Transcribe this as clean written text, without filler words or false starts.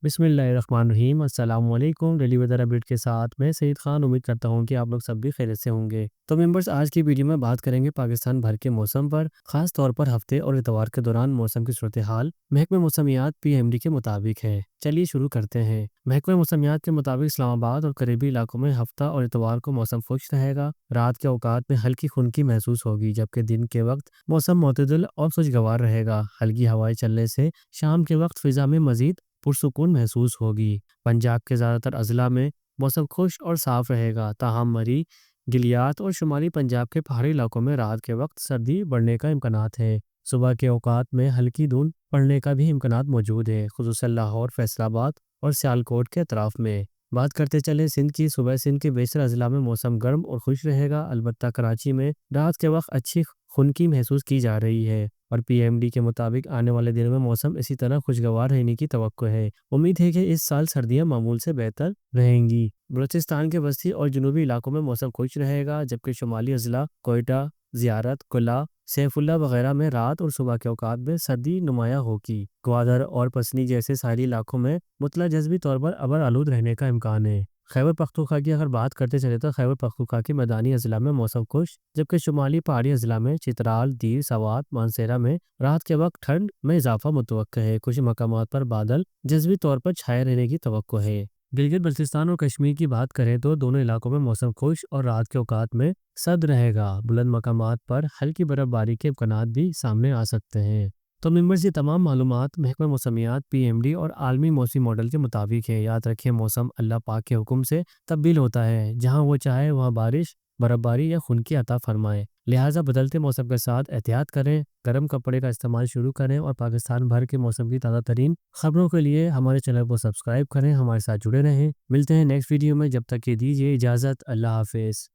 बिस्मिल्लाहिर्रहमानिर्रहीम। अस्सलाम वालेकुम। डेली वेदर अपडेट के साथ मैं सईद खान। उम्मीद करता हूँ कि आप लोग सब भी खैरियत से होंगे। तो मेंबर्स, आज की वीडियो में बात करेंगे पाकिस्तान भर के मौसम पर, खास तौर पर हफ्ते और इतवार के दौरान मौसम की सूरत हाल महकमे मौसमियात पीएमडी के मुताबिक है। चलिए शुरू करते हैं। महकमे मौसमियात के मुताबिक इस्लामाबाद और करीबी इलाकों में हफ्ता और इतवार को मौसम खुश्क रहेगा। रात के औकात में हल्की खुनकी महसूस होगी, जबकि दिन के वक्त मौसम मोतदल और खुशगवार रहेगा। हल्की हवाएं चलने से शाम के वक्त फिजा में मजीद पुरसुकून महसूस होगी। पंजाब के ज़्यादातर अजला में मौसम खुश और साफ रहेगा, ताहम मरी, गिलियात और शुमाली पंजाब के पहाड़ी इलाकों में रात के वक्त सर्दी बढ़ने का इम्कानात है। सुबह के औकात में हल्की धुंध पड़ने का भी इम्कानात मौजूद है, खुसूसन लाहौर, फैसलाबाद और सियालकोट के अतराफ में। बात करते चले सिंध की। सुबह सिंध के बेशतर अजला में मौसम गर्म और खुश रहेगा, अलबत्ता कराची में रात के वक्त अच्छी खुनकी महसूस की जा रही है और पीएमडी के मुताबिक आने वाले दिनों में मौसम इसी तरह खुशगवार रहने की तवक्को है। उम्मीद है कि इस साल सर्दियां मामूल से बेहतर रहेंगी। बलूचिस्तान के वस्ती और जनूबी इलाकों में मौसम खुश रहेगा, जबकि शुमाली अजला, कोयटा, जियारत, कुल्ला, सैफुल्ला वगैरह में रात और सुबह के औकात में सर्दी नुमाया होगी। ग्वादर और पसनी जैसे साहली इलाकों में मुतला जज़बी तौर पर अबर आलूद रहने का इम्कान है। खैबर पख्तूनख्वा की अगर बात करते चले तो खैबर पख्तूनख्वा के मैदानी अजला में मौसम खुश, जबकि शुमाली पहाड़ी अजला में चित्राल, दीर, सवात, मानसेरा में रात के वक्त ठंड में इजाफा मुतवक्का है। कुछ मकामात पर बादल जज़वी तौर पर छाए रहने की तवक्को है। गिलगित बल्तिस्तान और कश्मीर की बात करें तो दोनों इलाकों में मौसम खुश और रात के औकात में सर्द रहेगा। बुलंद मकामात पर हल्की बर्फबारी के इम्कानात भी सामने आ सकते हैं। तो मेंबर्स, ये तमाम मालूमात महकमा मौसमियात पीएमडी और आलमी मौसमी मॉडल के मुताबिक है। याद रखें, मौसम अल्लाह पाक के हुक्म से तब्दील होता है। जहां वो चाहे वहां बारिश, बर्फबारी या खुनकी अता फरमाए। लिहाजा बदलते मौसम के साथ एहतियात करें, गर्म कपड़े का इस्तेमाल शुरू करें और पाकिस्तान भर के मौसम की ताज़ा तरीन खबरों के लिए हमारे चैनल को सब्सक्राइब करें। हमारे साथ जुड़े रहें। मिलते हैं नेक्स्ट वीडियो में। जब तक के दीजिए इजाज़त। अल्लाह हाफिज़।